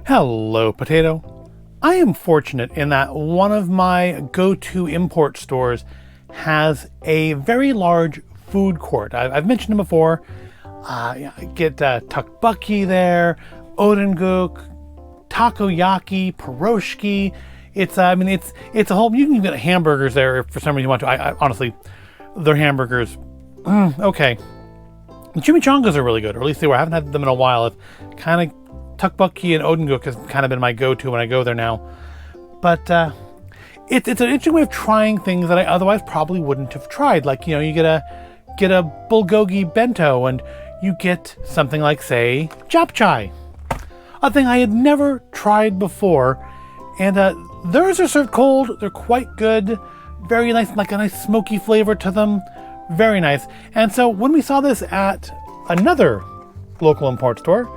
Hello, Potato. I am fortunate in that one of my go-to import stores has a very large food court. I've mentioned them before. I get tteokbokki there, odenguk, takoyaki, pierogi. It's a whole. You can get hamburgers there if for some reason you want to. I honestly, their hamburgers, okay. The chimichangas are really good, or at least they were. I haven't had them in a while. It's kind of tteokbokki and odenguk has kind of been my go-to when I go there now. But it's an interesting way of trying things that I otherwise probably wouldn't have tried. Like, you know, you get a bulgogi bento and you get something like, say, japchae, a thing I had never tried before. And theirs are served cold. They're quite good, very nice, like a nice smoky flavor to them. Very nice. And so when we saw this at another local import store,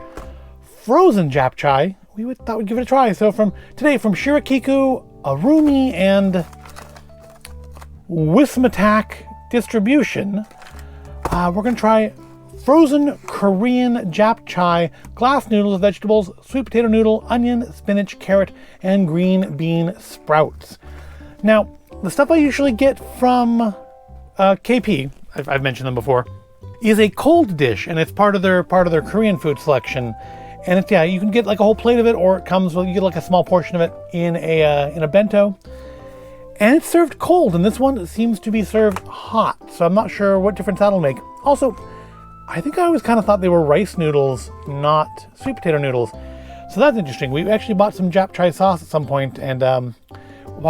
frozen japchae, we thought we'd give it a try. So from Shirakiku, Arumi, and Wismatak Distribution, we're going to try frozen Korean Japchae, glass noodles, vegetables, sweet potato noodle, onion, spinach, carrot, and green bean sprouts. Now, the stuff I usually get from KP, I've mentioned them before, is a cold dish, and it's part of their Korean food selection. And it's, yeah, you can get like a whole plate of it, or it comes with, you get like a small portion of it in a bento. And it's served cold, and this one seems to be served hot, so I'm not sure what difference that'll make. Also, I think I always kind of thought they were rice noodles, not sweet potato noodles. So that's interesting. We actually bought some japchae sauce at some point, and well,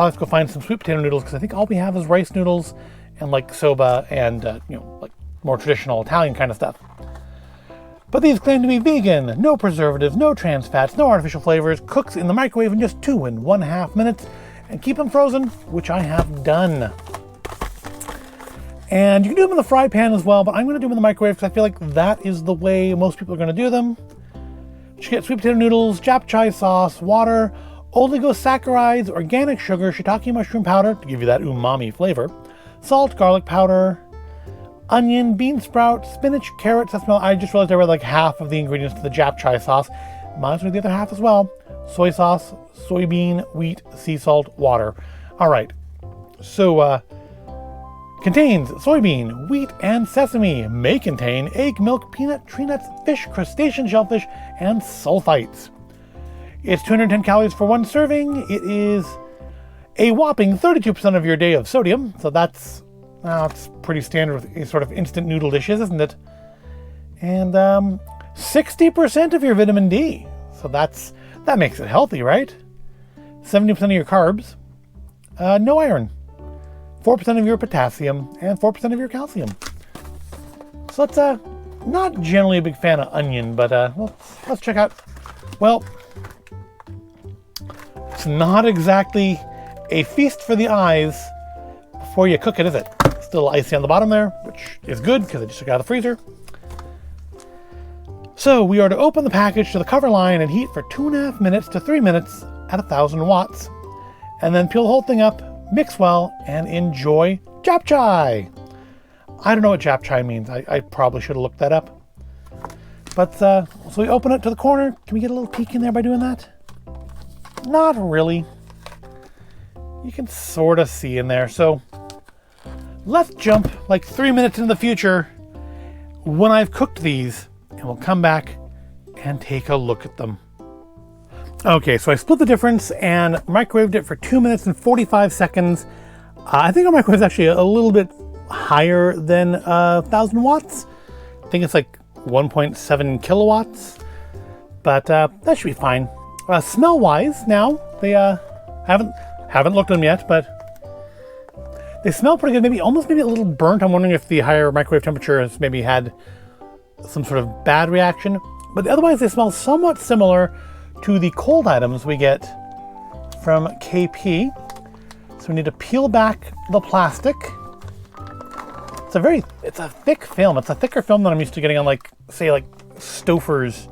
let's go find some sweet potato noodles, because I think all we have is rice noodles and like soba and like more traditional Italian kind of stuff. But these claim to be vegan, no preservatives, no trans fats, no artificial flavors, cooks in the microwave in just 2.5 minutes, and keep them frozen, which I have done. And you can do them in the fry pan as well, but I'm going to do them in the microwave because I feel like that is the way most people are going to do them. You get sweet potato noodles, japchae sauce, water, oligosaccharides, organic sugar, shiitake mushroom powder to give you that umami flavor, salt, garlic powder, onion, bean sprout, spinach, carrots. I just realized I read like half of the ingredients to the japchae sauce. Might as well do the other half as well. Soy sauce, soybean, wheat, sea salt, water. All right. So, contains soybean, wheat, and sesame. May contain egg, milk, peanut, tree nuts, fish, crustacean, shellfish, and sulfites. It's 210 calories for one serving. It is a whopping 32% of your day of sodium. So that's it's pretty standard with sort of instant noodle dishes, isn't it? And 60% of your vitamin D. So that makes it healthy, right? 70% of your carbs. No iron. 4% of your potassium and 4% of your calcium. So that's not generally a big fan of onion, but well, let's check out. Well, it's not exactly a feast for the eyes before you cook it, is it? Still icy on the bottom there, which is good because I just took it out of the freezer. So we are to open the package to the cover line and heat for 2.5 minutes to 3 minutes at 1,000 watts. And then peel the whole thing up, mix well, and enjoy japchae. I don't know what japchae means. I probably should have looked that up. But so we open it to the corner. Can we get a little peek in there by doing that? Not really. You can sort of see in there. So let's jump like 3 minutes into the future when I've cooked these, and we'll come back and take a look at them. Okay, so I split the difference and microwaved it for 2 minutes and 45 seconds. I think our microwave is actually a little bit higher than 1,000 watts. I think it's like 1.7 kilowatts, but that should be fine. Smell-wise, now they haven't looked at them yet, but they smell pretty good. Maybe a little burnt. I'm wondering if the higher microwave temperature has maybe had some sort of bad reaction. But otherwise, they smell somewhat similar to the cold items we get from KP. So we need to peel back the plastic. It's a thick film. It's a thicker film than I'm used to getting on like Stouffer's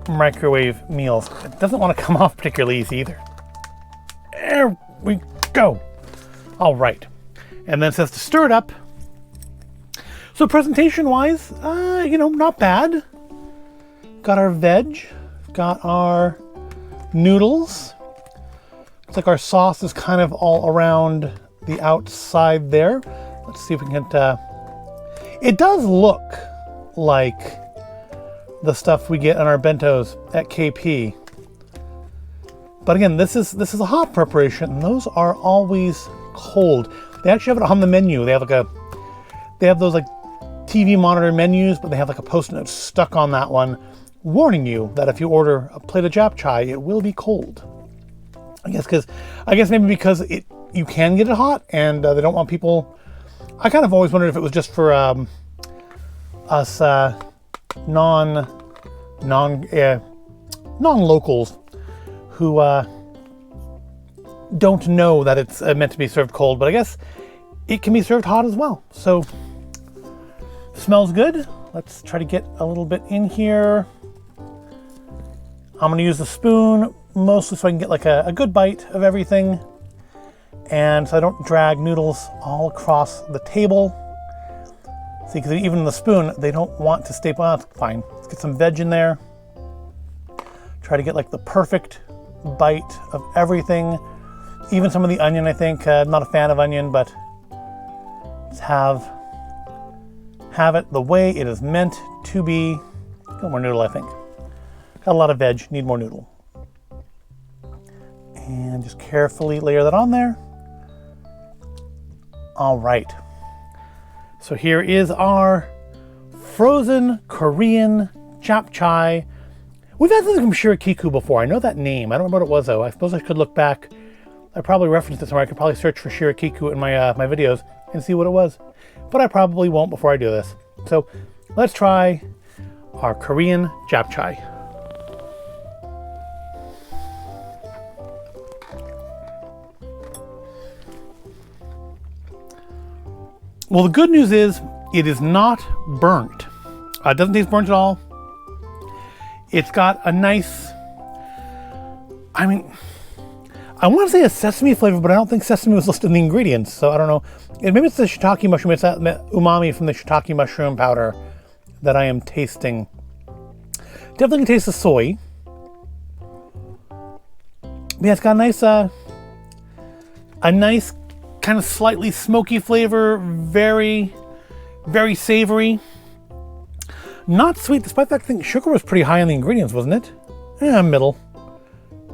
microwave meals. It doesn't want to come off particularly easy either. There we go. All right. And then it says to stir it up. So presentation-wise, not bad. Got our veg. Got our noodles. Looks like our sauce is kind of all around the outside there. Let's see if we can get... it does look like the stuff we get in our bentos at KP. But again, this is a hot preparation, and those are always cold. They actually have it on the menu. They have those like TV monitor menus, but they have like a post-it note stuck on that one, warning you that if you order a plate of japchae, it will be cold. I guess maybe because you can get it hot, and they don't want people. I kind of always wondered if it was just for us non-locals who don't know that it's meant to be served cold, but I guess it can be served hot as well. So smells good. Let's try to get a little bit in here. I'm going to use the spoon mostly so I can get like a good bite of everything, and so I don't drag noodles all across the table. See, because even the spoon, they don't want to staple. Well, that's fine. Let's get some veg in there. Try to get like the perfect bite of everything. Even some of the onion, I think. I'm not a fan of onion, but let's have it the way it is meant to be. Got more noodle, I think. Got a lot of veg, need more noodle. And just carefully layer that on there. All right. So here is our frozen Korean Japchae. We've had something from Shirakiku before. I know that name. I don't remember what it was though. I suppose I could look back. I probably referenced it somewhere. I could probably search for Shirakiku in my my videos and see what it was. But I probably won't before I do this. So let's try our Korean Japchae. Well, the good news is it is not burnt. It doesn't taste burnt at all. It's got a nice, I mean, I want to say a sesame flavor, but I don't think sesame was listed in the ingredients, so I don't know. Maybe it's the shiitake mushroom. It's that umami from the shiitake mushroom powder that I am tasting. Definitely can taste the soy. Yeah, it's got a nice kind of slightly smoky flavor, very, very savory. Not sweet, despite the fact I think sugar was pretty high on the ingredients, wasn't it? Yeah, middle.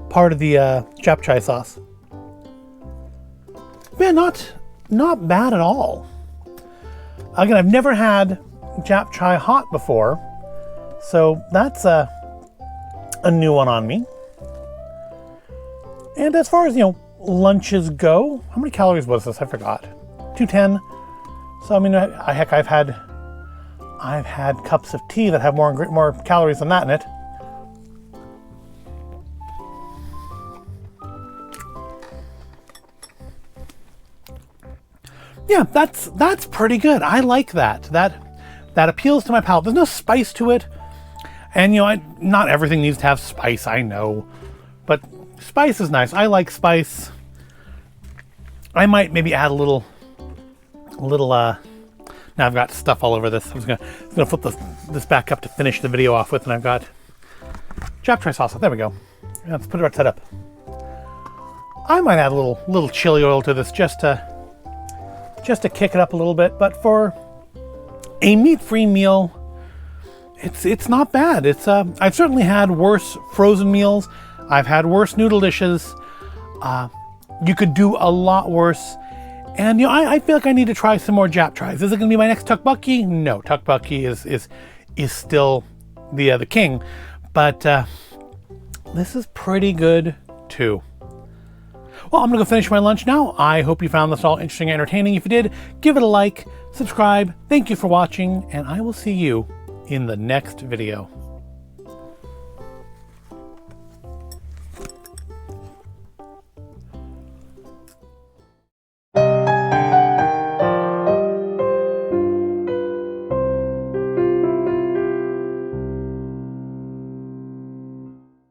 Part of the japchae sauce. Man, not bad at all. Again, I've never had japchae hot before, so that's a new one on me. And as far as, lunches go, how many calories was this? I forgot. 210. So I mean, heck, I've had cups of tea that have more calories than that in it. Yeah, that's pretty good. I like that. That appeals to my palate. There's no spice to it, and not everything needs to have spice. I know, but spice is nice. I like spice. I might maybe add a little. Now I've got stuff all over this. I'm just gonna flip this back up to finish the video off with, and I've got japchae sauce. There we go. Let's put it right side up. I might add a little chili oil to this just to kick it up a little bit. But for a meat-free meal, it's not bad. I've certainly had worse frozen meals. I've had worse noodle dishes. You could do a lot worse. And I feel like I need to try some more japchaes. Is it going to be my next tteokbokki? No, tteokbokki is still the king. But this is pretty good too. Well, I'm going to go finish my lunch now. I hope you found this all interesting and entertaining. If you did, give it a like, subscribe. Thank you for watching, and I will see you in the next video.